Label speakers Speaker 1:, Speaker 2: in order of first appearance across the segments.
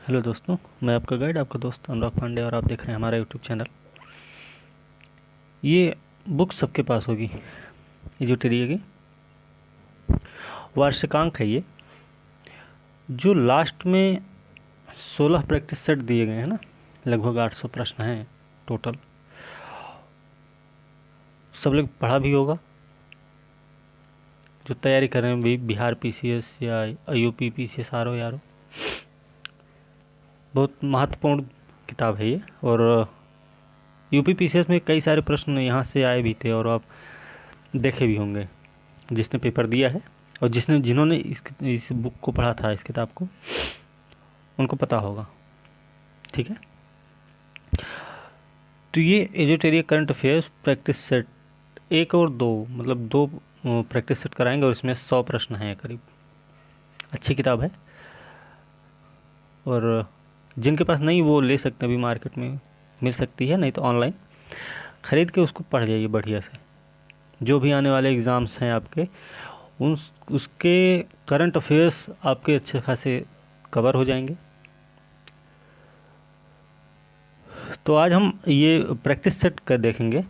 Speaker 1: Hello दोस्तों, मैं आपका गाइड, आपका दोस्त अनुराग पांडे और आप देख रहे हैं हमारा यूट्यूब चैनल। ये बुक सबके पास होगी, एजुटेरिया की वार्षिकांक है ये, जो लास्ट में 16 प्रैक्टिस सेट दिए गए हैं ना, लगभग 800 प्रश्न हैं टोटल। सब लोग पढ़ा भी होगा, जो तैयारी कर रहे हैं भी, बिहार पीसीएस या यूपी पीसीएस आर हो। बहुत महत्वपूर्ण किताब है ये, और यूपी पीसीएस में कई सारे प्रश्न यहाँ से आए भी थे और आप देखे भी होंगे, जिसने पेपर दिया है और जिन्होंने इस बुक को पढ़ा था, इस किताब को, उनको पता होगा। ठीक है, तो ये एजुटेरिया करंट अफेयर्स प्रैक्टिस सेट 1 और 2, मतलब 2 प्रैक्टिस सेट कराएंगे और इसमें 100 प्रश्न हैं करीब। अच्छी किताब है और जिनके पास नहीं वो ले सकते हैं, अभी मार्केट में मिल सकती है, नहीं तो ऑनलाइन ख़रीद के उसको पढ़ जाइए बढ़िया से। जो भी आने वाले एग्ज़ाम्स हैं आपके, उसके करंट अफेयर्स आपके अच्छे खासे कवर हो जाएंगे। तो आज हम ये प्रैक्टिस सेट कर देखेंगे।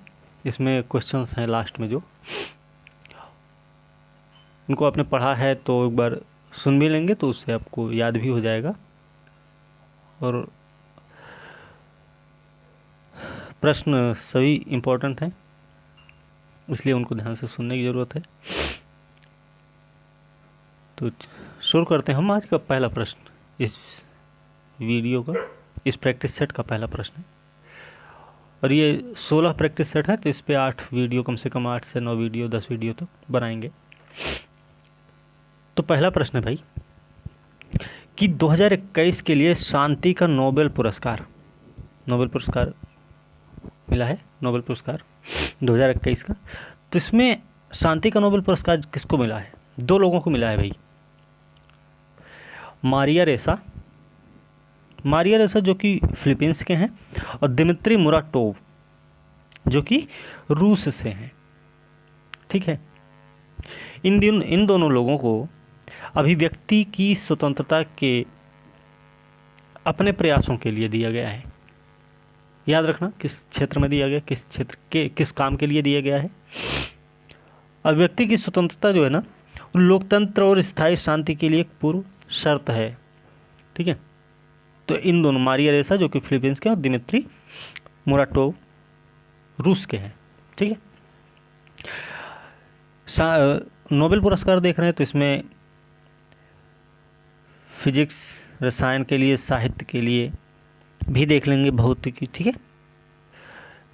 Speaker 1: इसमें क्वेश्चंस हैं लास्ट में, जो उनको आपने पढ़ा है तो एक बार सुन भी लेंगे तो उससे आपको याद भी हो जाएगा, और प्रश्न सभी इम्पोर्टेंट हैं, इसलिए उनको ध्यान से सुनने की ज़रूरत है। तो शुरू करते हैं हम आज का पहला प्रश्न। इस वीडियो का, इस प्रैक्टिस सेट का पहला प्रश्न है, और ये 16 प्रैक्टिस सेट है, तो इस पे 8 वीडियो, कम से कम 8 से 9 वीडियो, 10 वीडियो तक बनाएंगे। तो पहला प्रश्न है भाई कि 2021 के लिए शांति का नोबेल पुरस्कार मिला है, नोबेल पुरस्कार 2021 का। तो इसमें शांति का नोबेल पुरस्कार किसको मिला है? 2 लोगों को मिला है भाई। मारिया रेसा जो कि फिलीपींस के हैं, और दिमित्री मुराटोव जो कि रूस से हैं। ठीक है, इन दोनों लोगों को अभिव्यक्ति की स्वतंत्रता के अपने प्रयासों के लिए दिया गया है। याद रखना किस क्षेत्र में दिया गया, किस क्षेत्र के किस काम के लिए दिया गया है। अभिव्यक्ति की स्वतंत्रता जो है ना, लोकतंत्र और स्थायी शांति के लिए एक पूर्व शर्त है। ठीक है, तो इन दोनों, मारिया रेसा जो कि फिलीपींस के हैं और दिमित्री मुराटोव रूस के हैं। ठीक है, नोबेल पुरस्कार देख रहे हैं तो इसमें फिजिक्स, रसायन के लिए, साहित्य के लिए भी देख लेंगे, भौतिकी, ठीक है,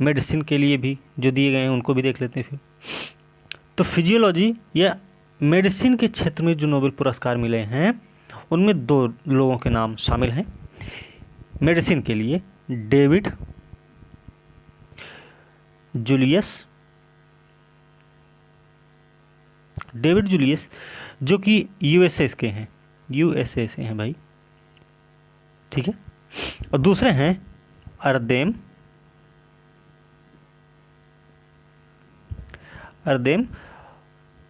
Speaker 1: मेडिसिन के लिए भी जो दिए गए हैं उनको भी देख लेते हैं फिर। तो फिजियोलॉजी या मेडिसिन के क्षेत्र में जो नोबेल पुरस्कार मिले हैं उनमें 2 लोगों के नाम शामिल हैं। मेडिसिन के लिए डेविड जूलियस जो कि यूएसए से हैं भाई। ठीक है, और दूसरे हैं अर्देम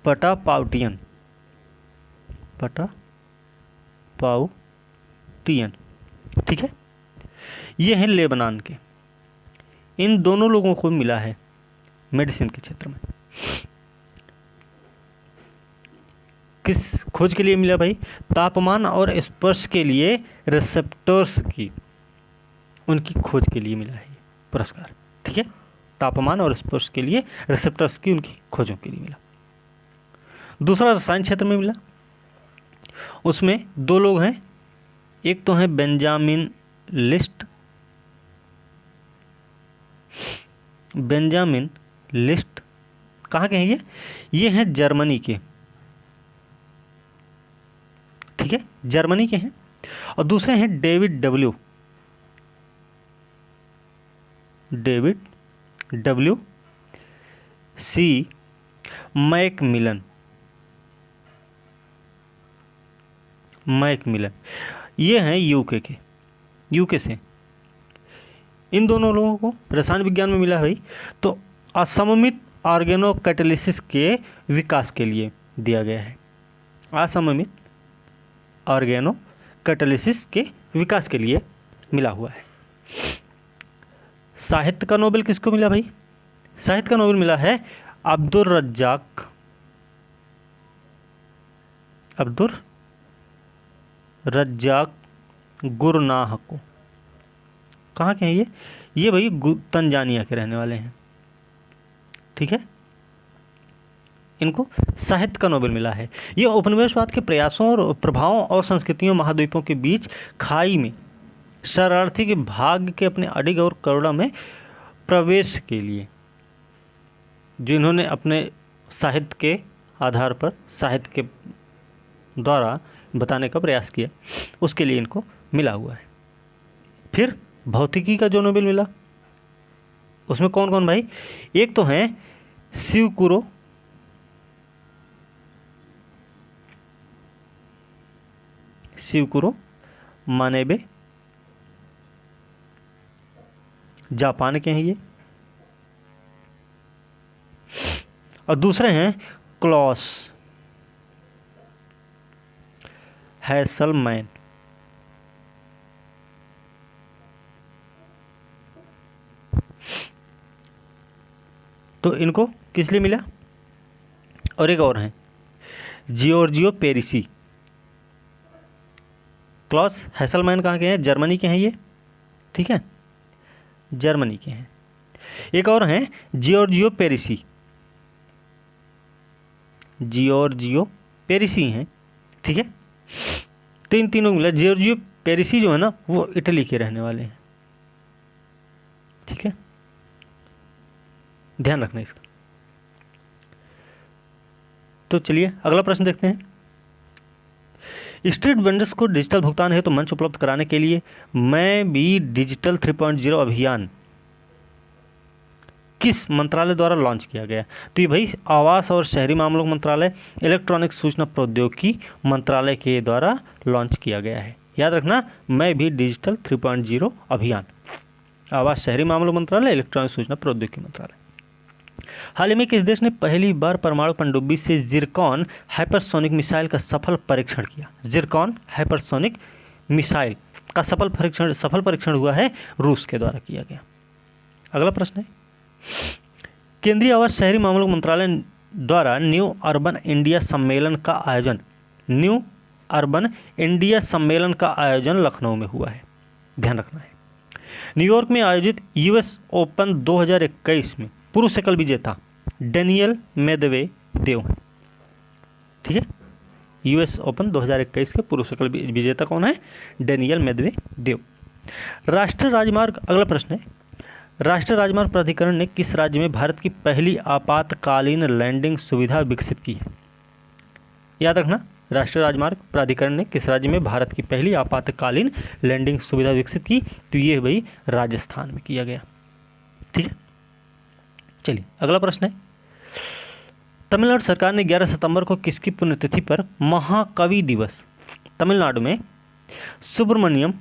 Speaker 1: पटापाउटियन। ठीक है, ये हैं लेबनान के। इन दोनों लोगों को मिला है मेडिसिन के क्षेत्र में। किस खोज के लिए मिला भाई? तापमान और स्पर्श के लिए रिसेप्टर्स की, उनकी खोज के लिए मिला है ये पुरस्कार। ठीक है, तापमान और स्पर्श के लिए रिसेप्टर्स की उनकी खोजों के लिए मिला। दूसरा रसायन क्षेत्र में मिला, उसमें 2 लोग हैं। एक तो हैं बेंजामिन लिस्ट। कहाँ के हैं ये हैं जर्मनी के। ठीक है, जर्मनी के हैं। और दूसरे हैं डेविड डब्ल्यू सी मैकमिलन। ये हैं यूके से। इन दोनों लोगों को रसायन विज्ञान में मिला है भाई। तो असममित ऑर्गेनोकैटालिसिस के विकास के लिए दिया गया है। असममित ऑर्गेनोकैटालिसिस के विकास के लिए मिला हुआ है। साहित्य का नोबेल किसको मिला भाई? साहित्य का नोबेल मिला है अब्दुल रज्जाक गुरनाह को। कहाँ के हैं ये भाई तंजानिया के रहने वाले हैं। ठीक है, इनको साहित्य का नोबेल मिला है। ये उपनिवेशवाद के प्रयासों और प्रभावों और संस्कृतियों महाद्वीपों के बीच खाई में शरणार्थी के भाग्य के अपने अडिग और करुणा में प्रवेश के लिए, जो इन्होंने अपने साहित्य के आधार पर, साहित्य के द्वारा बताने का प्रयास किया, उसके लिए इनको मिला हुआ है। फिर भौतिकी का जो नोबेल मिला, उसमें कौन कौन भाई? एक तो हैं शिवकुरो मानेबे, जापान के हैं ये, और दूसरे हैं क्लॉस हैसलमैन। तो इनको किस लिए मिला? और एक और हैं जियोर्जियो पेरिसी। क्लॉस हैसलमैन कहाँ के हैं? जर्मनी के हैं ये। ठीक है, जर्मनी के हैं। एक और हैं जियोर्जियो पेरिसी हैं। ठीक है, तो इन तीनों को मिला। जियोर्जियो पेरिसी जो है ना, वो इटली के रहने वाले हैं। ठीक है, ध्यान रखना इसका। तो चलिए अगला प्रश्न देखते हैं। स्ट्रीट वेंडर्स को डिजिटल भुगतान हेतु मंच उपलब्ध कराने के लिए मैं भी डिजिटल 3.0 अभियान किस मंत्रालय द्वारा लॉन्च किया गया? तो ये भाई आवास और शहरी मामलों मंत्रालय, इलेक्ट्रॉनिक सूचना प्रौद्योगिकी मंत्रालय के द्वारा लॉन्च किया गया है। याद रखना, मैं भी डिजिटल 3.0 अभियान, आवास शहरी मामलों मंत्रालय, इलेक्ट्रॉनिक सूचना प्रौद्योगिकी मंत्रालय। हाल ही में किस देश ने पहली बार परमाणु पनडुब्बी से जिरकॉन हाइपरसोनिक मिसाइल का सफल परीक्षण किया? जिरकॉन हाइपरसोनिक मिसाइल का सफल परीक्षण हुआ है, रूस के द्वारा किया गया। अगला प्रश्न है, केंद्रीय आवास शहरी मामलों मंत्रालय द्वारा न्यू अर्बन इंडिया सम्मेलन का आयोजन लखनऊ में हुआ है। ध्यान रखना है। न्यूयॉर्क में आयोजित यूएस ओपन 2021 में पुरुष एकल विजेता डेनियल मेदवेदेव हैं। ठीक है, यूएस ओपन 2021 के पुरुष एकल विजेता कौन है? Daniel Medvedev. राष्ट्रीय राजमार्ग, अगला प्रश्न है, राष्ट्रीय राजमार्ग प्राधिकरण ने किस राज्य में भारत की पहली आपातकालीन लैंडिंग सुविधा विकसित की है? याद रखना, राष्ट्रीय राजमार्ग प्राधिकरण ने किस राज्य में भारत की पहली आपातकालीन लैंडिंग सुविधा विकसित की? तो ये भाई राजस्थान में किया गया। ठीक है, चलिए अगला प्रश्न है, तमिलनाडु सरकार ने 11 सितंबर को किसकी पुण्यतिथि पर महाकवि दिवस तमिलनाडु में सुब्रमण्यम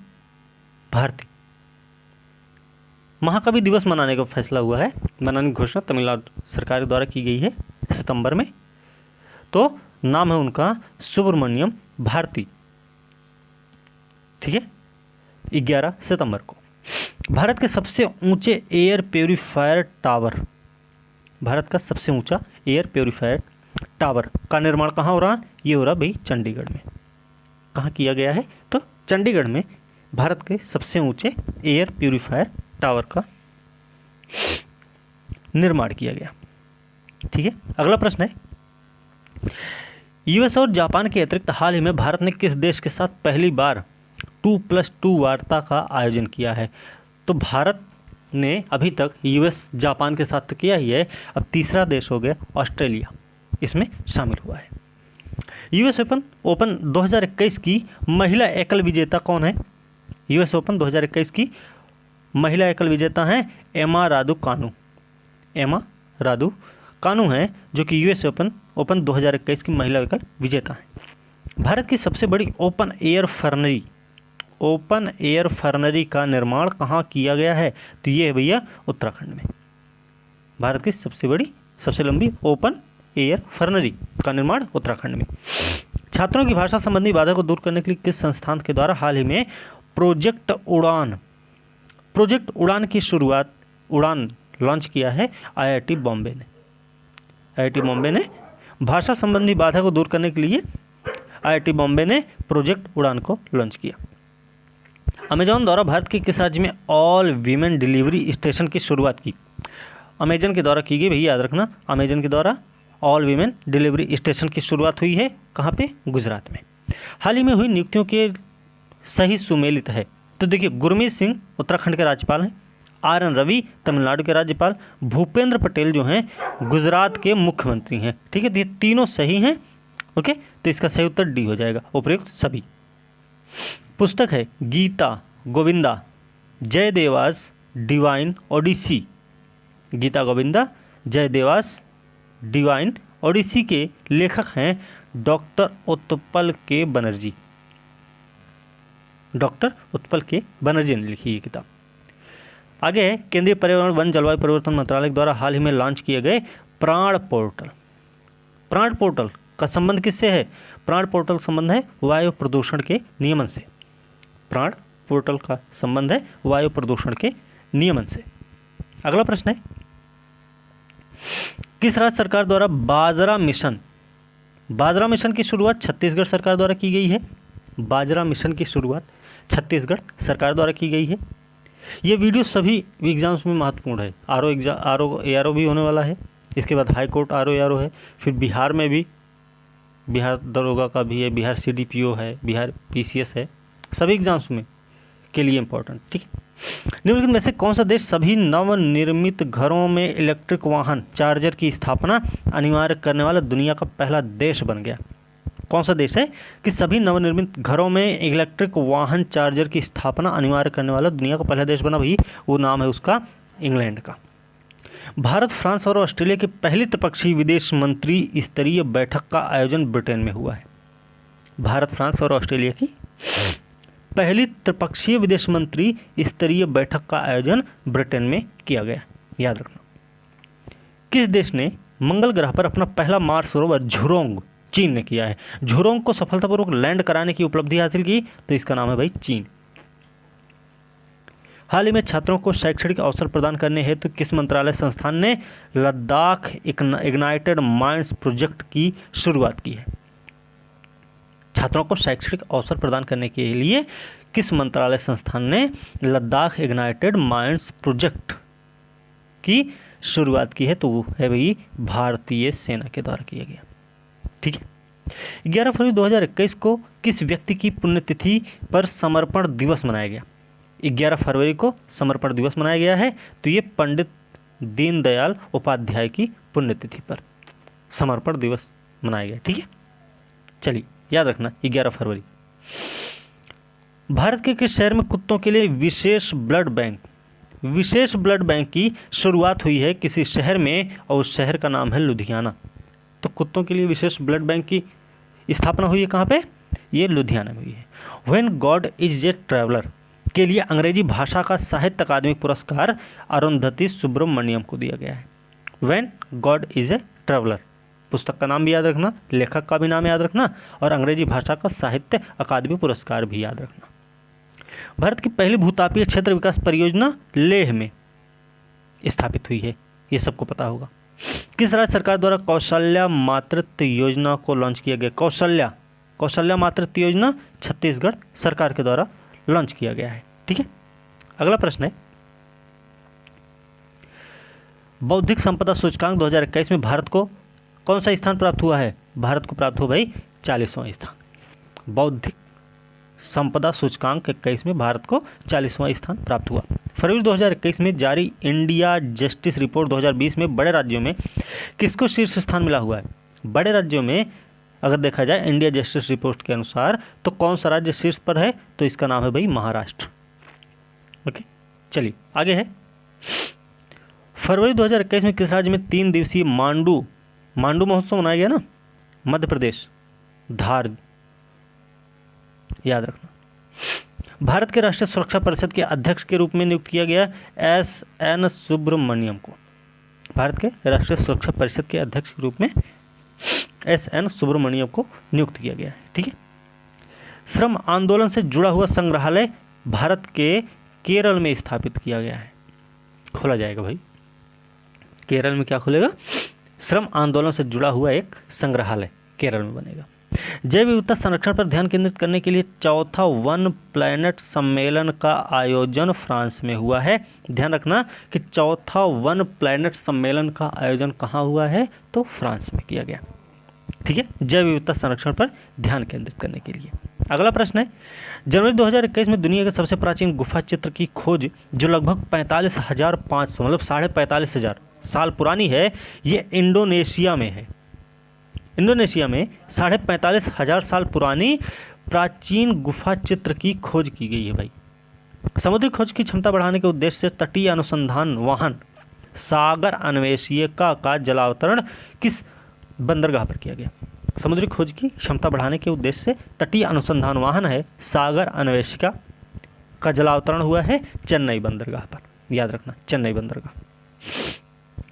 Speaker 1: भारती महाकवि दिवस मनाने का फैसला हुआ है, मनाने की घोषणा तमिलनाडु सरकार द्वारा की गई है सितंबर में। तो नाम है उनका सुब्रमण्यम भारती। ठीक है, 11 सितंबर को। भारत के सबसे ऊंचे एयर प्योरीफायर टावर, भारत का सबसे ऊंचा एयर प्योरीफायर टावर का निर्माण कहाँ हो रहा? ये हो रहा भाई चंडीगढ़ में। कहाँ किया गया है? तो चंडीगढ़ में भारत के सबसे ऊंचे एयर प्योरीफायर टावर का निर्माण किया गया। ठीक है, अगला प्रश्न है, यूएस और जापान के अतिरिक्त हाल ही में भारत ने किस देश के साथ पहली बार 2+2 वार्ता का आयोजन किया है? तो भारत ने अभी तक यूएस जापान के साथ तो किया ही है, अब तीसरा देश हो गया ऑस्ट्रेलिया, इसमें शामिल हुआ है। यूएस ओपन 2021 की महिला एकल विजेता कौन है? यूएस ओपन 2021 की महिला एकल विजेता हैं एमा रादुकानु हैं, जो कि यूएस ओपन 2021 की महिला एकल विजेता हैं। भारत की सबसे बड़ी ओपन एयर फर्नरी का निर्माण कहाँ किया गया है? तो ये है भैया उत्तराखंड में। भारत की सबसे लंबी ओपन एयर फर्नरी का निर्माण उत्तराखंड में। छात्रों की भाषा संबंधी बाधा को दूर करने के लिए किस संस्थान के द्वारा हाल ही में प्रोजेक्ट उड़ान की शुरुआत, उड़ान लॉन्च किया है आईआईटी बॉम्बे ने। आईआईटी बॉम्बे ने भाषा संबंधी बाधा को दूर करने के लिए आईआईटी बॉम्बे ने प्रोजेक्ट उड़ान को लॉन्च किया। अमेजॉन द्वारा भारत के किस राज्य में ऑल वीमेन डिलीवरी स्टेशन की शुरुआत की? अमेजन के द्वारा की गई, भैया याद रखना, अमेजन के द्वारा ऑल वीमेन डिलीवरी स्टेशन की शुरुआत हुई है कहाँ पे? गुजरात में। हाल ही में हुई नियुक्तियों के सही सुमेलित है? तो देखिए, गुरमीत सिंह उत्तराखंड के राज्यपाल हैं, आर.एन. रवि तमिलनाडु के राज्यपाल, भूपेंद्र पटेल जो हैं गुजरात के मुख्यमंत्री हैं। ठीक है, तो ये तीनों सही हैं। ओके, तो इसका सही उत्तर डी हो जाएगा, उपयुक्त सभी। पुस्तक है गीता गोविंदा जयदेवास डिवाइन ओडिसी। गीता गोविंदा जयदेवास डिवाइन ओडिसी के लेखक हैं डॉक्टर उत्पल के बनर्जी। डॉक्टर उत्पल के बनर्जी ने लिखी ये किताब। आगे है, केंद्रीय पर्यावरण वन जलवायु परिवर्तन मंत्रालय द्वारा हाल ही में लॉन्च किए गए प्राण पोर्टल। प्राण पोर्टल का संबंध किससे है? प्राण पोर्टल संबंध है वायु प्रदूषण के नियमन से। प्राण पोर्टल का संबंध है वायु प्रदूषण के नियमन से। अगला प्रश्न है, किस राज्य सरकार द्वारा बाजरा मिशन की शुरुआत छत्तीसगढ़ सरकार द्वारा की गई है? बाजरा मिशन की शुरुआत छत्तीसगढ़ सरकार द्वारा की गई है। ये वीडियो सभी एग्जाम्स में महत्वपूर्ण है। आरओ एआरओ भी होने वाला है, इसके बाद हाई कोर्ट आरओ एआरओ है, फिर बिहार में भी बिहार दरोगा का भी है, बिहार सीडीपीओ है, बिहार पीसीएस है, सभी एग्जाम्स में के लिए इम्पोर्टेंट। ठीक है, निम्नलिखित में से कौन सा देश सभी नवनिर्मित घरों में इलेक्ट्रिक वाहन चार्जर की स्थापना अनिवार्य करने वाला दुनिया का पहला देश बन गया? कौन सा देश है कि सभी नवनिर्मित घरों में इलेक्ट्रिक वाहन चार्जर की स्थापना अनिवार्य करने वाला दुनिया का पहला देश बना? भाई वो नाम है उसका इंग्लैंड का। भारत, फ्रांस और ऑस्ट्रेलिया की पहली त्रिपक्षीय विदेश मंत्री स्तरीय बैठक का आयोजन ब्रिटेन में हुआ है। भारत, फ्रांस और ऑस्ट्रेलिया की पहली त्रिपक्षीय विदेश मंत्री स्तरीय बैठक का आयोजन ब्रिटेन में किया गया, याद रखना। किस देश ने मंगल ग्रह पर अपना पहला मार्स रोवर झुरोंग, चीन ने किया है। झुरोंग को सफलतापूर्वक लैंड कराने की उपलब्धि हासिल की, तो इसका नाम है भाई चीन। हाल ही में छात्रों को शैक्षणिक अवसर प्रदान करने हेतु किस मंत्रालय संस्थान ने लद्दाख इग्नाइटेड माइंड्स प्रोजेक्ट की शुरुआत की है? छात्रों को शैक्षणिक अवसर प्रदान करने के लिए किस मंत्रालय संस्थान ने लद्दाख इग्नाइटेड माइंड्स प्रोजेक्ट की शुरुआत की है? तो वो है भाई भारतीय सेना के द्वारा किया गया। ठीक है, 11 फरवरी 2021 को किस व्यक्ति की पुण्यतिथि पर समर्पण दिवस मनाया गया? 11 फरवरी को समर्पण दिवस मनाया गया है, तो ये पंडित दीनदयाल उपाध्याय की पुण्यतिथि पर समर्पण दिवस मनाया गया। ठीक है, चलिए याद रखना 11 फरवरी। भारत के किस शहर में कुत्तों के लिए विशेष ब्लड बैंक की शुरुआत हुई है किसी शहर में, और उस शहर का नाम है लुधियाना। तो कुत्तों के लिए विशेष ब्लड बैंक की स्थापना हुई है कहाँ पे? ये लुधियाना में हुई है। When God is a traveller के लिए अंग्रेजी भाषा का साहित्य अकादमी पुरस्कार अरुंधति सुब्रमण्यम को दिया गया है। When God is a traveller, पुस्तक का नाम भी याद रखना, लेखक का भी नाम याद रखना, और अंग्रेजी भाषा का साहित्य अकादमी पुरस्कार भी याद रखना। भारत की पहली भूतापीय क्षेत्र विकास परियोजना लेह में स्थापित हुई है, ये सबको पता होगा। किस राज्य सरकार द्वारा कौशल्या मातृत्व योजना को लॉन्च किया गया? कौशल्या मातृत्व योजना छत्तीसगढ़ सरकार के द्वारा लॉन्च किया गया है। ठीक है, अगला प्रश्न है, बौद्धिक संपदा सूचकांक 2021 में भारत को कौन सा स्थान प्राप्त हुआ है? भारत को प्राप्त हुआ भाई 40वां स्थान। बौद्धिक संपदा सूचकांक 21 में भारत को 40वां स्थान प्राप्त हुआ। फरवरी 2021 में जारी इंडिया जस्टिस रिपोर्ट 2020 में बड़े राज्यों में किसको शीर्ष स्थान मिला हुआ है? बड़े राज्यों में अगर देखा जाए इंडिया जस्टिस रिपोर्ट के अनुसार तो कौन सा राज्य शीर्ष पर है? तो इसका नाम है भाई महाराष्ट्र। ओके, चलिए आगे है, फरवरी 2021 में किस राज्य में 3 दिवसीय मांडू महोत्सव मनाया गया ना? मध्य प्रदेश, धार, याद रखना। भारत के राष्ट्रीय सुरक्षा परिषद के अध्यक्ष के रूप में नियुक्त किया गया एस.एन. सुब्रमण्यम को। भारत के राष्ट्रीय सुरक्षा परिषद के अध्यक्ष के रूप में एस.एन. सुब्रमण्यम को नियुक्त किया गया है। ठीक है, श्रम आंदोलन से जुड़ा हुआ संग्रहालय भारत के केरल में स्थापित किया गया है, खोला जाएगा भाई। केरल में क्या खुलेगा? श्रम आंदोलन से जुड़ा हुआ एक संग्रहालय केरल में बनेगा। जैव विविधता संरक्षण पर ध्यान केंद्रित करने के लिए चौथा वन प्लैनेट सम्मेलन का आयोजन फ्रांस में हुआ है। ध्यान रखना कि चौथा वन प्लैनेट सम्मेलन का आयोजन कहाँ हुआ है? तो फ्रांस में किया गया। ठीक है, जैव विविधता संरक्षण पर ध्यान केंद्रित करने के लिए। अगला प्रश्न है, जनवरी 2021 में दुनिया के सबसे प्राचीन गुफा चित्र की खोज जो लगभग 45,500 मतलब 45,500 साल पुरानी है, ये इंडोनेशिया में है। इंडोनेशिया में 45,500 साल पुरानी प्राचीन गुफा चित्र की खोज की गई है भाई। समुद्री खोज की क्षमता बढ़ाने के उद्देश्य से तटीय अनुसंधान वाहन सागर अन्वेषिका का जलावतरण किस बंदरगाह पर किया गया? समुद्री खोज की क्षमता बढ़ाने के उद्देश्य से तटीय अनुसंधान वाहन है सागर अन्वेषिका का जलावतरण हुआ है चेन्नई बंदरगाह पर। याद रखना, चेन्नई बंदरगाह।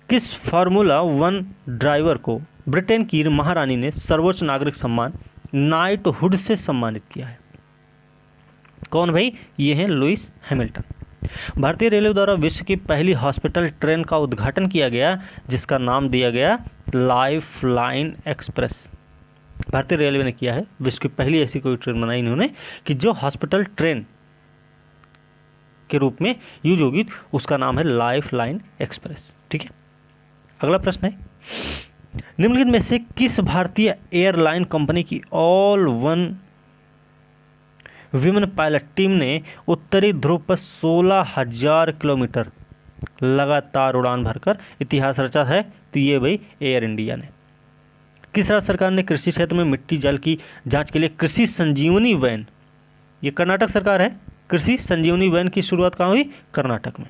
Speaker 1: किस फार्मूला 1 ड्राइवर को ब्रिटेन की महारानी ने सर्वोच्च नागरिक सम्मान नाइटहुड से सम्मानित किया है? कौन भाई? ये हैं लुइस हैमिल्टन। भारतीय रेलवे द्वारा विश्व की पहली हॉस्पिटल ट्रेन का उद्घाटन किया गया जिसका नाम दिया गया लाइफ लाइन एक्सप्रेस। भारतीय रेलवे ने किया है, विश्व की पहली ऐसी कोई ट्रेन बनाई इन्होंने कि जो हॉस्पिटल ट्रेन के रूप में यूज होगी, उसका नाम है लाइफ लाइन एक्सप्रेस। ठीक है, अगला प्रश्न है, निम्नलिखित में से किस भारतीय एयरलाइन कंपनी की all one women pilot team ने उत्तरी ध्रुव पर 16,000 किलोमीटर लगातार उड़ान भरकर इतिहास रचा है? तो ये भाई एयर इंडिया ने। किस राज्य सरकार ने कृषि क्षेत्र में मिट्टी जल की जांच के लिए कृषि संजीवनी वैन, ये कर्नाटक सरकार है, कृषि संजीवनी वैन की शुरुआत कहाँ हुई? कर्नाटक में।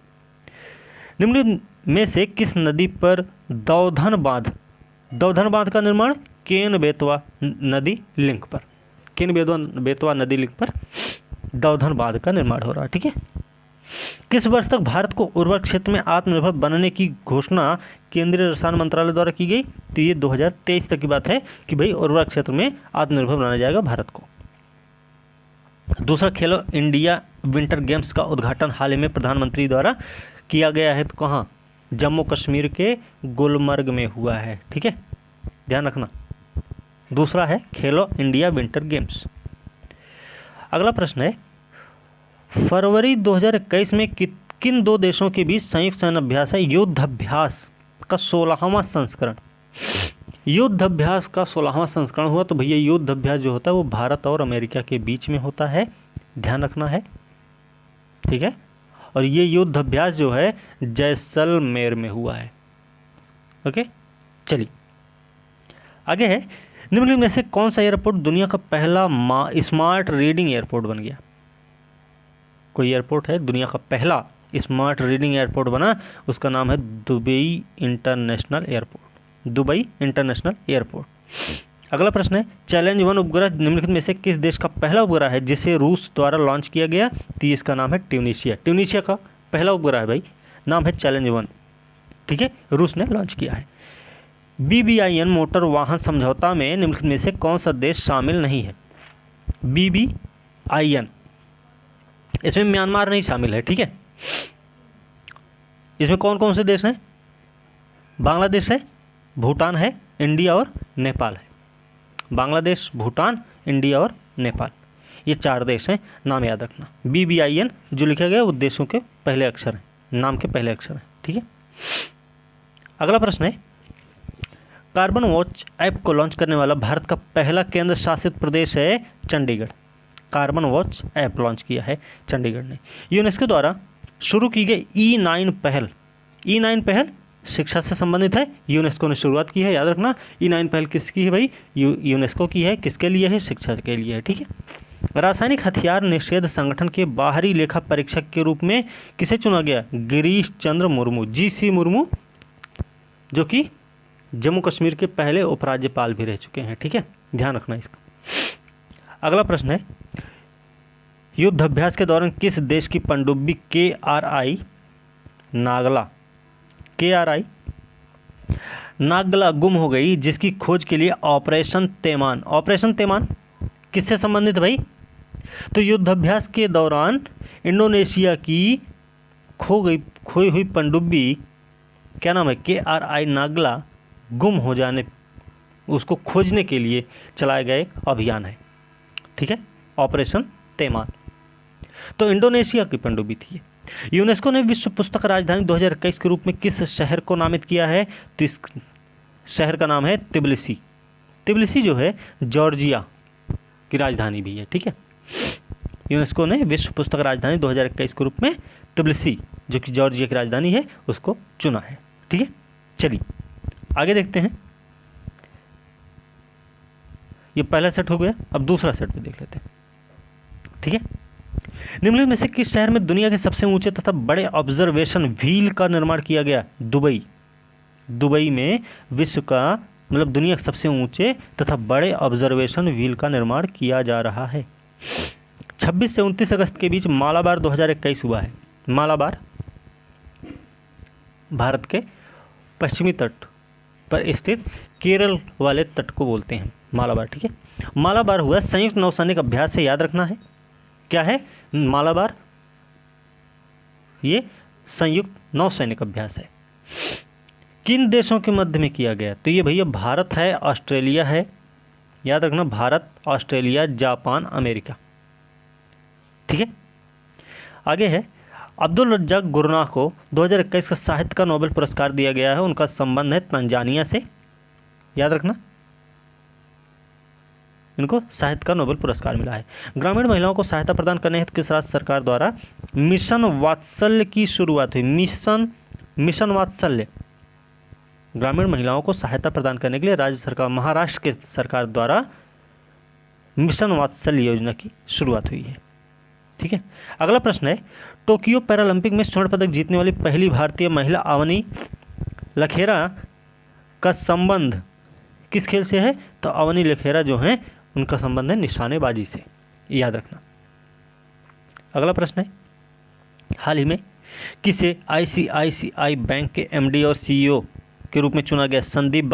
Speaker 1: निम्नलिखित में से किस नदी पर दौधन बांध का निर्माण? केन बेतवा नदी लिंक पर, केन बेतवा नदी लिंक पर दौधन बांध का निर्माण हो रहा है। ठीक है, किस वर्ष तक भारत को उर्वरक क्षेत्र में आत्मनिर्भर बनने की घोषणा केंद्रीय रसायन मंत्रालय द्वारा की गई? तो ये 2023 तक की बात है कि भाई उर्वरक क्षेत्र में आत्मनिर्भर बनाया जाएगा भारत को। दूसरा, खेलो इंडिया विंटर गेम्स का उद्घाटन हाल ही में प्रधानमंत्री द्वारा किया गया है, तो कहाँ? जम्मू कश्मीर के गुलमर्ग में हुआ है। ठीक है, ध्यान रखना। दूसरा है खेलो इंडिया विंटर गेम्स। अगला प्रश्न है, फरवरी 2021 में किन दो देशों के बीच संयुक्त सैन्य अभ्यास है? युद्धाभ्यास का 16वां संस्करण। युद्धाभ्यास का 16वां संस्करण हुआ, तो भैया युद्धाभ्यास जो होता है वो भारत और अमेरिका के बीच में होता है, ध्यान रखना है। ठीक है, और ये युद्धाभ्यास जो है जैसलमेर में हुआ है। ओके, चलिए आगे है, निम्नलिखित में से कौन सा एयरपोर्ट दुनिया का पहला स्मार्ट रीडिंग एयरपोर्ट बन गया? कोई एयरपोर्ट है दुनिया का पहला स्मार्ट रीडिंग एयरपोर्ट बना, उसका नाम है Dubai international airport. Dubai international airport. अगला प्रश्न है, चैलेंज 1 उपग्रह निम्नलिखित में से किस देश का पहला उपग्रह है जिसे रूस द्वारा लॉन्च किया गया? तो इसका नाम है ट्यूनीशिया। ट्यूनीशिया का पहला उपग्रह है भाई, नाम है चैलेंज 1। ठीक है, रूस ने लॉन्च किया है। BBIN मोटर वाहन समझौता में निम्नलिखित में से कौन सा देश शामिल नहीं है? BBIN, इसमें म्यांमार नहीं शामिल है। ठीक है, इसमें कौन कौन से देश हैं? बांग्लादेश है, भूटान है, इंडिया और नेपाल है। बांग्लादेश, भूटान, इंडिया और नेपाल, ये 4 देश हैं, नाम याद रखना। BBIN जो लिखा गया वो देशों के पहले अक्षर हैं, नाम के पहले अक्षर हैं। ठीक है, अगला प्रश्न है, कार्बन वॉच ऐप को लॉन्च करने वाला भारत का पहला केंद्र शासित प्रदेश है Chandigarh. Carbon watch app launch किया है चंडीगढ़ ने। यूनेस्को द्वारा शुरू की गई E9 पहल, E9 पहल शिक्षा से संबंधित है, यूनेस्को ने शुरुआत की है, याद रखना। E9 पहल किसकी है भाई? यूनेस्को की है। किसके लिए है? शिक्षा के लिए है। ठीक है, रासायनिक हथियार निषेध संगठन के बाहरी लेखा परीक्षक के रूप में किसे चुना गया? गिरीश चंद्र मुर्मू, GC मुर्मू, जो कि जम्मू कश्मीर के पहले उपराज्यपाल भी रह चुके हैं। ठीक है, ध्यान रखना इसका। अगला प्रश्न है, युद्धाभ्यास के दौरान किस देश की पनडुब्बी KRI नागला गुम हो गई, जिसकी खोज के लिए ऑपरेशन तैमान किससे संबंधित भाई? तो युद्धाभ्यास के दौरान इंडोनेशिया की खोई हुई पनडुब्बी, क्या नाम है, KRI नागला, गुम हो जाने, उसको खोजने के लिए चलाए गए अभियान है। ठीक है, ऑपरेशन तैमान। तो इंडोनेशिया की पनडुब्बी थी। यूनेस्को ने विश्व पुस्तक राजधानी 2021 के रूप में किस शहर को नामित किया है? तो इस शहर का नाम है तिब्लिसी। तिब्लिसी जो है जॉर्जिया की राजधानी भी है। ठीक है, यूनेस्को ने विश्व पुस्तक राजधानी 2021 के रूप में तिब्लिसी, जो कि जॉर्जिया की राजधानी है, उसको चुना है। ठीक है, चलिए आगे देखते हैं। ये पहला सेट हो गया, अब दूसरा सेट भी देख लेते हैं। ठीक है, निम्नलिखित में से किस शहर में दुनिया के सबसे ऊंचे तथा बड़े ऑब्जर्वेशन व्हील का निर्माण किया गया? दुबई। दुबई में विश्व का मतलब दुनिया के सबसे ऊंचे तथा बड़े ऑब्जर्वेशन व्हील का निर्माण किया जा रहा है। 26 से 29 अगस्त के बीच मालाबार 2021 हुआ है। मालाबार भारत के पश्चिमी तट पर स्थित केरल वाले तट को बोलते हैं मालाबार। ठीक है, मालाबार हुआ संयुक्त नौसैनिक अभ्यास से, याद रखना है। क्या है मालाबार? ये संयुक्त नौसैनिक अभ्यास है। किन देशों के मध्य में किया गया? तो ये भैया भारत है, ऑस्ट्रेलिया है, याद रखना, भारत, ऑस्ट्रेलिया, जापान, अमेरिका। ठीक है, आगे है अब्दुल रज्जाक गुरनाह को 2021 का साहित्य का नोबेल पुरस्कार दिया गया है। उनका संबंध है तंजानिया से, याद रखना, इनको साहित्य का नोबेल पुरस्कार मिला है। ग्रामीण महिलाओं को सहायता प्रदान करने हेतु किस राज्य सरकार द्वारा मिशन वात्सल्य की शुरुआत हुई? मिशन वात्सल्य, ग्रामीण महिलाओं को सहायता प्रदान करने के लिए राज्य सरकार, महाराष्ट्र के सरकार द्वारा मिशन वात्सल्य योजना की शुरुआत हुई है। ठीक है, अगला प्रश्न है टोक्यो पैरालंपिक में स्वर्ण पदक जीतने वाली पहली भारतीय महिला अवनी लखेरा का संबंध किस खेल से है? तो अवनी लखेरा जो हैं उनका संबंध है निशानेबाजी से, याद रखना। अगला प्रश्न है हाल ही में किसे ICICI बैंक के MD और CEO के रूप में चुना गया? संदीप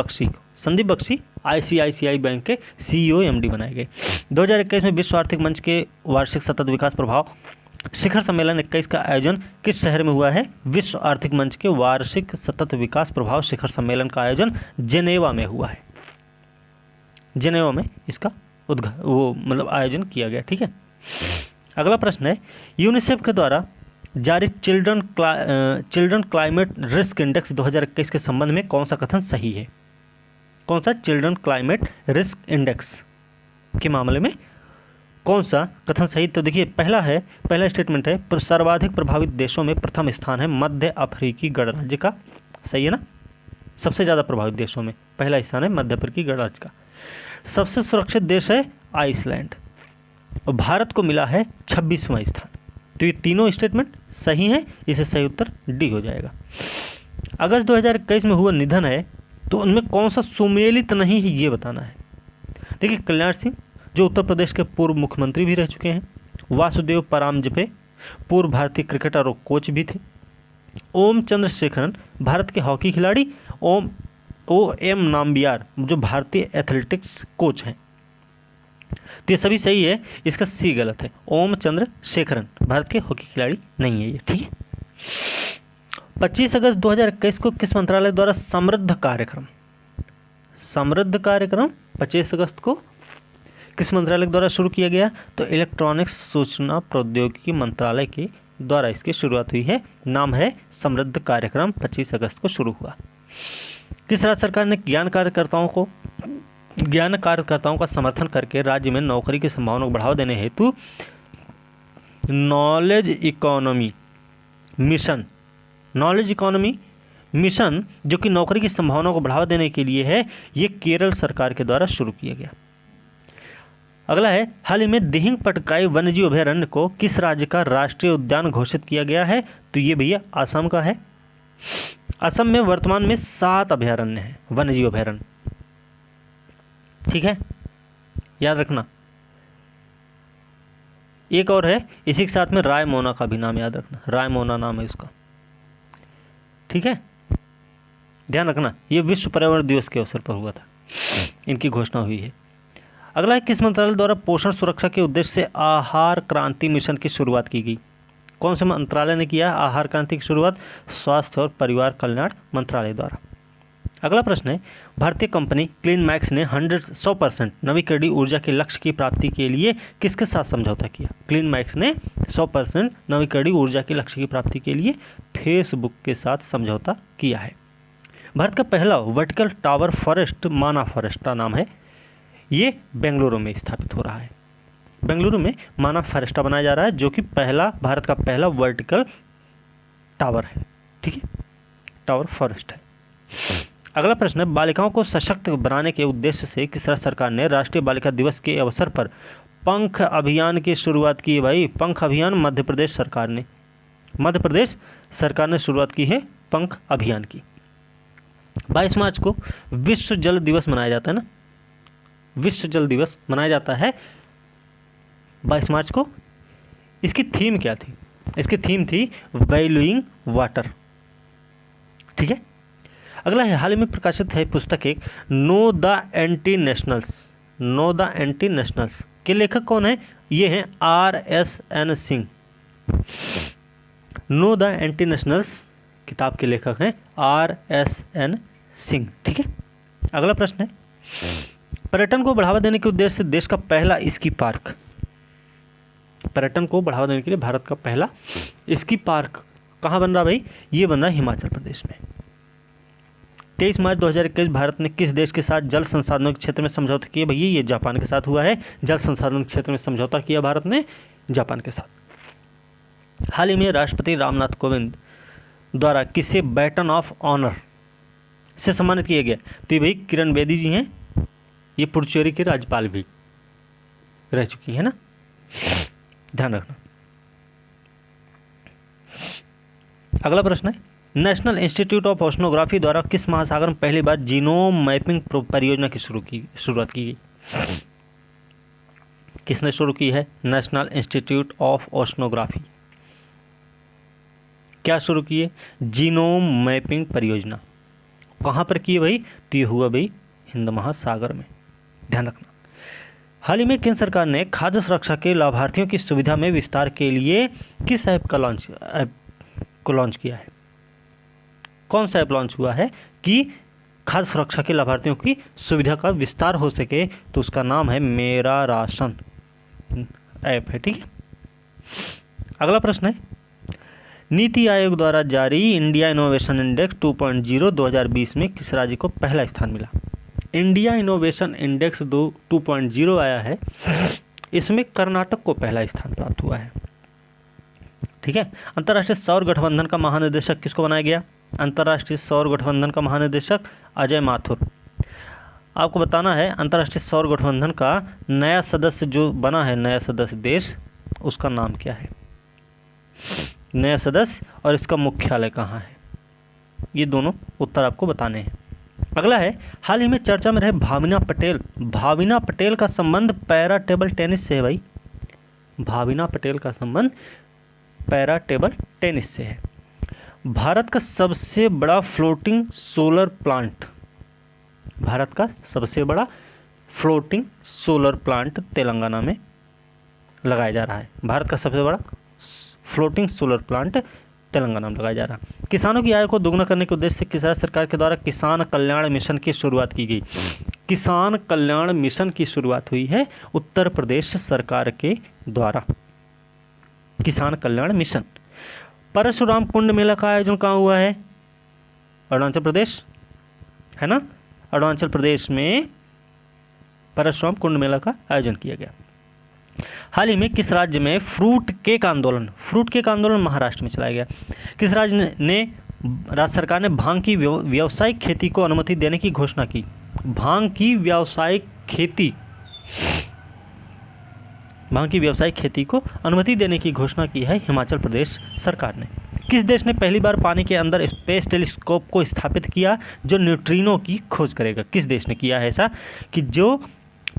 Speaker 1: बख्शी ICICI बैंक के CEO MD बनाए गए। 2021 में विश्व आर्थिक मंच के वार्षिक सतत विकास प्रभाव शिखर सम्मेलन 21 का आयोजन किस शहर में हुआ है? विश्व आर्थिक मंच के वार्षिक सतत विकास प्रभाव शिखर सम्मेलन का आयोजन जेनेवा में हुआ है। जेनेवा में इसका आयोजन किया गया। ठीक है, अगला प्रश्न है यूनिसेफ के द्वारा जारी चिल्ड्रन क्लाइमेट रिस्क इंडेक्स 2021 के संबंध में कौन सा कथन सही है? कौन सा चिल्ड्रन क्लाइमेट रिस्क इंडेक्स के मामले में कौन सा कथन सही? तो देखिए पहला स्टेटमेंट है सर्वाधिक प्रभावित देशों में प्रथम स्थान है मध्य अफ्रीकी गणराज्य का। सही है ना, सबसे ज़्यादा प्रभावित देशों में पहला स्थान है मध्य अफ्रीकी गणराज्य का। सबसे सुरक्षित देश है आइसलैंड और भारत को मिला है 26वां स्थान। तो ये तीनों स्टेटमेंट सही हैं, इसे सही उत्तर डी हो जाएगा। अगस्त 2021 में हुआ निधन है तो उनमें कौन सा सुमेलित नहीं है ये बताना है। देखिए कल्याण सिंह जो उत्तर प्रदेश के पूर्व मुख्यमंत्री भी रह चुके हैं, वासुदेव परांजपे पूर्व भारतीय क्रिकेटर और कोच भी थे, ओम चंद्रशेखरन भारत के हॉकी खिलाड़ी, OM नाम्बियार जो भारतीय एथलेटिक्स कोच हैं। तो ये सभी सही है, इसका सी गलत है। ओम चंद्रशेखरन भारत के हॉकी खिलाड़ी नहीं है ये। ठीक है, 25 अगस्त 2021 को किस मंत्रालय द्वारा समृद्ध कार्यक्रम 25 अगस्त को किस मंत्रालय द्वारा शुरू किया गया? तो इलेक्ट्रॉनिक्स सूचना प्रौद्योगिकी मंत्रालय के द्वारा इसकी शुरुआत हुई है। नाम है समृद्ध कार्यक्रम, 25 अगस्त को शुरू हुआ। किस राज्य सरकार ने ज्ञान कार्यकर्ताओं का समर्थन करके राज्य में नौकरी की संभावना को बढ़ावा देने हेतु नॉलेज इकोनॉमी मिशन जो कि नौकरी की संभावना को बढ़ावा देने के लिए है, ये केरल सरकार के द्वारा शुरू किया गया। अगला है हाल ही में दिहिंग पटकाई वन्यजीव अभयारण्य को किस राज्य का राष्ट्रीय उद्यान घोषित किया गया है? तो ये भैया असम का है। असम में वर्तमान में 7 अभयारण्य हैं, वन्यजीव अभयारण्य। ठीक है, याद रखना। एक और है इसी के साथ में रायमोना का भी नाम याद रखना, रायमोना नाम है उसका। ठीक है, ध्यान रखना, ये विश्व पर्यावरण दिवस के अवसर पर हुआ था, इनकी घोषणा हुई है। अगला है, किस मंत्रालय द्वारा पोषण सुरक्षा के उद्देश्य से आहार क्रांति मिशन की शुरुआत की गई? कौन से मंत्रालय ने किया आहार क्रांति की शुरुआत? स्वास्थ्य और परिवार कल्याण मंत्रालय द्वारा। अगला प्रश्न है, भारतीय कंपनी क्लीन मैक्स ने 100% नवीकरणीय ऊर्जा के लक्ष्य की प्राप्ति के लिए किसके साथ समझौता किया? क्लीन मैक्स ने 100% नवीकरणीय ऊर्जा के लक्ष्य की प्राप्ति के लिए फेसबुक के साथ समझौता किया है। भारत का पहला वर्टिकल टावर फॉरेस्ट माना फॉरेस्ट का नाम है, ये बेंगलुरु में स्थापित हो रहा है। बेंगलुरु में माना फॉरेस्टा बनाया जा रहा है, जो कि भारत का पहला वर्टिकल टावर है। ठीक है, टावर फॉरेस्ट है। अगला प्रश्न है, बालिकाओं को सशक्त बनाने के उद्देश्य से किस राज्य सरकार ने राष्ट्रीय बालिका दिवस के अवसर पर पंख अभियान की शुरुआत की है? भाई, पंख अभियान मध्य प्रदेश सरकार ने शुरुआत की है पंख अभियान की। 22 मार्च को विश्व जल दिवस मनाया जाता है ना, विश्व जल दिवस मनाया जाता है 22 मार्च को। इसकी थीम क्या थी? इसकी थीम थी वैल्यूइंग वाटर। ठीक है। अगला है, हाल ही में प्रकाशित है पुस्तक एक नो द एंटी नेशनल्स के लेखक कौन है? ये हैं RSN Singh. Know the anti nationals किताब के लेखक हैं RSN सिंह। ठीक है। अगला प्रश्न है, पर्यटन को बढ़ावा देने के उद्देश्य से देश का पहला स्की पार्क, पर्यटन को बढ़ावा देने के लिए भारत का पहला स्की पार्क कहाँ बन रहा भाई? ये बन रहा है हिमाचल प्रदेश में। 23 मार्च 2021 भारत ने किस देश के साथ जल संसाधनों के क्षेत्र में समझौता किया? भैया, ये जापान के साथ हुआ है। जल संसाधन के क्षेत्र में समझौता किया भारत ने जापान के साथ। हाल ही में राष्ट्रपति रामनाथ कोविंद द्वारा किसे बैटन ऑफ ऑनर से सम्मानित किया गया? तो ये भाई किरण बेदी जी हैं, ये पुडुचेरी के राज्यपाल भी रह चुकी है ना, ध्यान रखना। अगला प्रश्न है, नेशनल इंस्टीट्यूट ऑफ ओशनोग्राफी द्वारा किस महासागर में पहली बार जीनोम मैपिंग परियोजना की शुरुआत की गई? किसने शुरू की है? National institute of oceanography. क्या शुरू की है? जीनोम मैपिंग परियोजना। कहाँ पर की है भाई? तो ये हुआ भाई हिंद महासागर में, ध्यान रखना। हाल ही में केंद्र सरकार ने खाद्य सुरक्षा के लाभार्थियों की सुविधा में विस्तार के लिए किस ऐप को लॉन्च किया है? कौन सा ऐप लॉन्च हुआ है कि खाद्य सुरक्षा के लाभार्थियों की सुविधा का विस्तार हो सके? तो उसका नाम है मेरा राशन ऐप है। ठीक है। अगला प्रश्न है, नीति आयोग द्वारा जारी इंडिया इनोवेशन इंडेक्स 2.0 2020 में किस राज्य को पहला स्थान मिला? इंडिया इनोवेशन इंडेक्स 2.0 आया है, इसमें कर्नाटक को पहला स्थान प्राप्त हुआ है। ठीक है। अंतर्राष्ट्रीय सौर गठबंधन का महानिदेशक किसको बनाया गया? अंतर्राष्ट्रीय सौर गठबंधन का महानिदेशक अजय माथुर। आपको बताना है, अंतर्राष्ट्रीय सौर गठबंधन का नया सदस्य जो बना है, नया सदस्य देश, उसका नाम क्या है? नया सदस्य और इसका मुख्यालय कहाँ है? ये दोनों उत्तर आपको बताने हैं। अगला है, हाल ही में चर्चा में रहे भाविना पटेल का संबंध पैरा टेबल टेनिस से है भाई। भाविना पटेल का संबंध पैरा टेबल टेनिस से है। भारत का सबसे बड़ा फ्लोटिंग सोलर प्लांट, भारत का सबसे बड़ा फ्लोटिंग सोलर प्लांट तेलंगाना में लगाया जा रहा है। भारत का सबसे बड़ा फ्लोटिंग सोलर प्लांट तेलंगाना में लगाया जा रहा है। किसानों की आय को दोगुना करने के उद्देश्य से किस राज्य सरकार के द्वारा किसान कल्याण मिशन की शुरुआत की गई? किसान कल्याण मिशन की शुरुआत हुई है उत्तर प्रदेश सरकार के द्वारा। किसान कल्याण मिशन। परशुराम कुंड मेला का आयोजन कहाँ हुआ है? अरुणाचल प्रदेश है ना, अरुणाचल प्रदेश में परशुराम कुंड मेला का आयोजन किया गया। हाल ही में किस राज्य में फ्रूट केक आंदोलन महाराष्ट्र में चलाया गया? किस राज्य राज्य सरकार ने भांग की व्यावसायिक खेती को अनुमति देने की घोषणा की? भांग की व्यावसायिक खेती को अनुमति देने की घोषणा की है हिमाचल प्रदेश सरकार ने। किस देश ने पहली बार पानी के अंदर स्पेस टेलीस्कोप को स्थापित किया जो न्यूट्रिनो की खोज करेगा? किस देश ने किया है ऐसा कि जो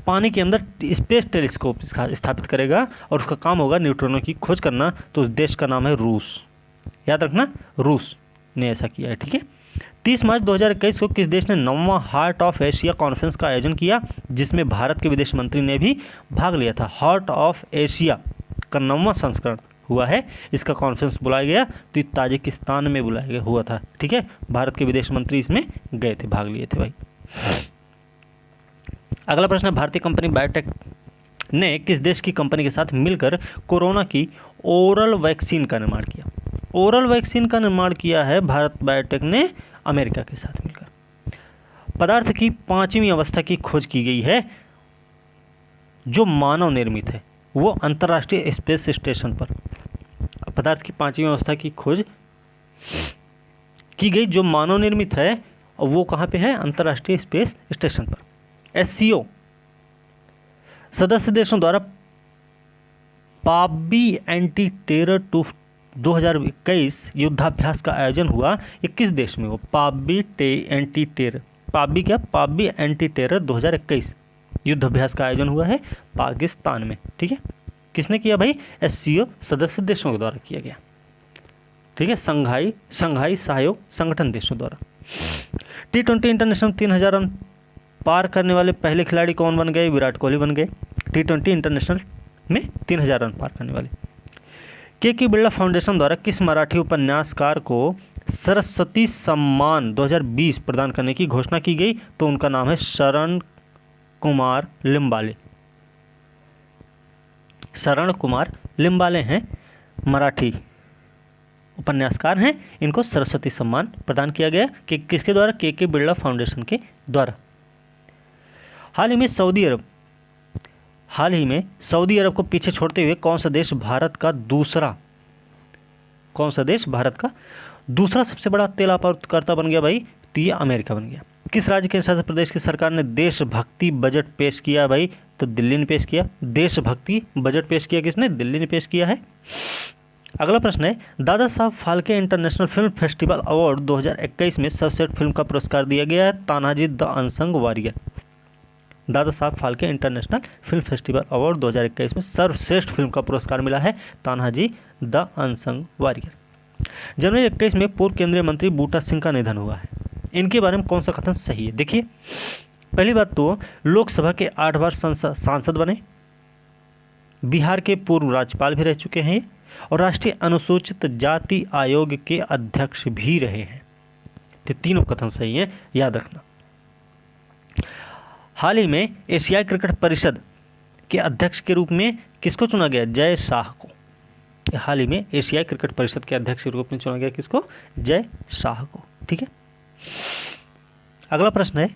Speaker 1: पानी के अंदर स्पेस टेलीस्कोप स्थापित करेगा और उसका काम होगा न्यूट्रिनो की खोज करना? तो उस देश का नाम है रूस। याद रखना, रूस ने ऐसा किया है। ठीक है। 30 मार्च 2021 को किस देश ने 9वां हार्ट ऑफ एशिया कॉन्फ्रेंस का आयोजन किया, जिसमें भारत के विदेश मंत्री ने भी भाग लिया था। हार्ट ऑफ एशिया का 9वां संस्करण हुआ है, इसका कॉन्फ्रेंस बुलाया गया, तो ये ताजिकिस्तान में बुलाया गया हुआ था। ठीक है, भारत के विदेश मंत्री इसमें गए थे, भाग लिए थे भाई। अगला प्रश्न है, भारतीय कंपनी बायोटेक ने किस देश की कंपनी के साथ मिलकर कोरोना की ओरल वैक्सीन का निर्माण किया। ओरल वैक्सीन का निर्माण किया है भारत बायोटेक ने अमेरिका के साथ मिलकर। पदार्थ की 5वीं अवस्था की खोज की गई है जो मानव निर्मित है, वो अंतर्राष्ट्रीय स्पेस स्टेशन पर। पदार्थ की 5वीं अवस्था की खोज की गई जो मानव निर्मित है, और वो कहाँ पे है, अंतर्राष्ट्रीय स्पेस स्टेशन पर। SCO सदस्य देशों द्वारा पाबी एंटी टेरर 2021 युद्धाभ्यास का आयोजन हुआ। ये किस देश में हो, पाबी एंटी टेरर 2021 युद्धाभ्यास का आयोजन हुआ है पाकिस्तान में। ठीक है, किसने किया भाई, SCO सदस्य देशों के द्वारा किया गया। ठीक है, संघाई सहयोग संगठन देशों द्वारा। T20 इंटरनेशनल 3000 रन पार करने वाले पहले खिलाड़ी कौन बन गए, विराट कोहली बन गए। T20 इंटरनेशनल में 3000 रन पार करने वाले। के बिरला फाउंडेशन द्वारा किस मराठी उपन्यासकार को सरस्वती सम्मान 2020 प्रदान करने की घोषणा की गई, तो उनका नाम है शरण कुमार लिम्बाले। शरण कुमार लिम्बाले हैं, मराठी उपन्यासकार हैं, इनको सरस्वती सम्मान प्रदान किया गया कि किसके द्वारा, के बिरला फाउंडेशन के द्वारा। हाल ही में सऊदी अरब को पीछे छोड़ते हुए कौन सा देश भारत का दूसरा सबसे बड़ा तेल आपूर्तिकर्ता बन गया भाई, तो ये अमेरिका बन गया। किस राज्य के शासित प्रदेश की सरकार ने देशभक्ति बजट पेश किया भाई, तो दिल्ली ने पेश किया। देशभक्ति बजट पेश किया किसने, दिल्ली ने पेश किया है। अगला प्रश्न है, Dada Saheb Phalke international film festival award 2021 में सर्वश्रेष्ठ फिल्म का पुरस्कार दिया गया है Tanaji the unsung warrior. Dada Saheb Phalke international film festival award 2021 में सर्वश्रेष्ठ फिल्म का पुरस्कार मिला है तानाजी द अनसंग वॉरियर। जनवरी 21 में पूर्व केंद्रीय मंत्री बूटा सिंह का निधन हुआ है, इनके बारे में कौन सा कथन सही है। देखिए, पहली बात तो लोकसभा के 8 बार सांसद बने, बिहार के पूर्व राज्यपाल भी रह चुके हैं, और राष्ट्रीय अनुसूचित जाति आयोग के अध्यक्ष भी रहे हैं। तो तीनों कथन सही हैं, याद रखना। हाल ही में एशियाई क्रिकेट परिषद के अध्यक्ष के रूप में किसको चुना गया, जय शाह को। हाल ही में एशियाई क्रिकेट परिषद के अध्यक्ष के रूप में चुना गया किसको, जय शाह को। ठीक है, अगला प्रश्न है,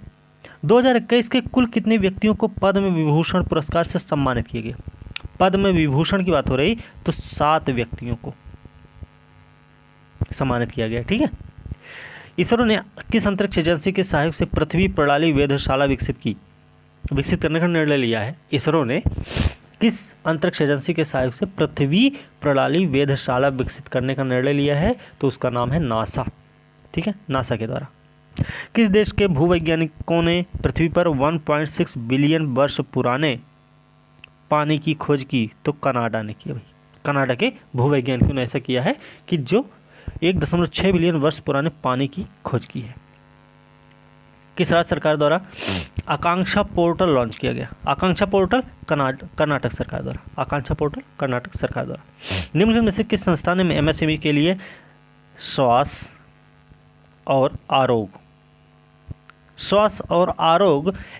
Speaker 1: 2021 के कुल कितने व्यक्तियों को पद्म विभूषण पुरस्कार से सम्मानित किया गया। पद्म विभूषण की बात हो रही तो 7 व्यक्तियों को सम्मानित किया गया। ठीक है, इसरो ने किस अंतरिक्ष एजेंसी के सहयोग से पृथ्वी प्रणाली वेधशाला विकसित करने का निर्णय लिया है। इसरो ने किस अंतरिक्ष एजेंसी के सहयोग से पृथ्वी प्रणाली वेधशाला विकसित करने का निर्णय लिया है, तो उसका नाम है नासा। ठीक है, नासा के द्वारा। किस देश के भूवैज्ञानिकों ने पृथ्वी पर 1.6 बिलियन वर्ष पुराने पानी की खोज की, तो कनाडा ने किया भाई। कनाडा के भूवैज्ञानिकों ने ऐसा किया है कि जो 1.6 बिलियन वर्ष पुराने पानी की खोज की है। किस राज्य सरकार द्वारा आकांक्षा पोर्टल लॉन्च किया गया। आकांक्षा पोर्टल कर्नाटक सरकार द्वारा। आकांक्षा पोर्टल कर्नाटक सरकार द्वारा। निम्नलिखित में से किस संस्था ने MSME के लिए श्वास और आरोग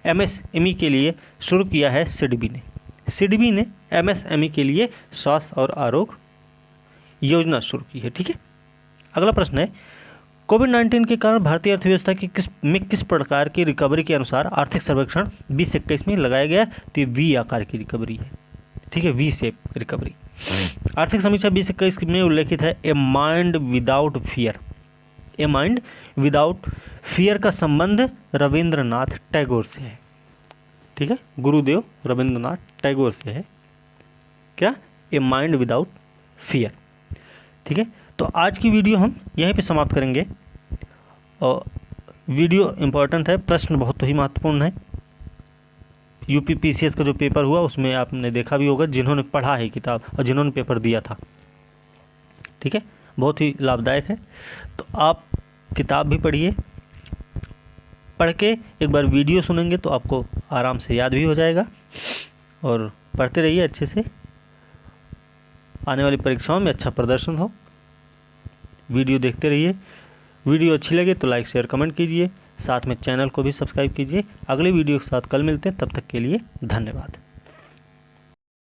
Speaker 1: MSME के लिए शुरू किया है सिडबी ने MSME के लिए श्वास और आरोग योजना शुरू की है। ठीक है, अगला प्रश्न है, कोविड-19 के कारण भारतीय अर्थव्यवस्था की किस प्रकार की रिकवरी के अनुसार आर्थिक सर्वेक्षण 2021 में लगाया गया, तो ये V आकार की रिकवरी है। ठीक है, V शेप रिकवरी। आर्थिक समीक्षा 2021 में उल्लेखित है a mind without fear. A mind without fear का संबंध रविंद्रनाथ टैगोर से है। ठीक है, गुरुदेव रविंद्रनाथ टैगोर से है। क्या, ए माइंड विदाउट फियर। ठीक है, तो आज की वीडियो हम यहीं पे समाप्त करेंगे। और वीडियो इम्पोर्टेंट है, प्रश्न बहुत ही महत्वपूर्ण है। यूपी PCS का जो पेपर हुआ उसमें आपने देखा भी होगा, जिन्होंने पढ़ा है किताब और जिन्होंने पेपर दिया था। ठीक है, बहुत ही लाभदायक है, तो आप किताब भी पढ़िए पढ़ के एक बार वीडियो सुनेंगे तो आपको आराम से याद भी हो जाएगा। और पढ़ते रहिए अच्छे से, आने वाली परीक्षाओं में अच्छा प्रदर्शन हो। वीडियो देखते रहिए, वीडियो अच्छी लगे तो लाइक शेयर कमेंट कीजिए, साथ में चैनल को भी सब्सक्राइब कीजिए। अगले वीडियो के साथ कल मिलते हैं, तब तक के लिए धन्यवाद।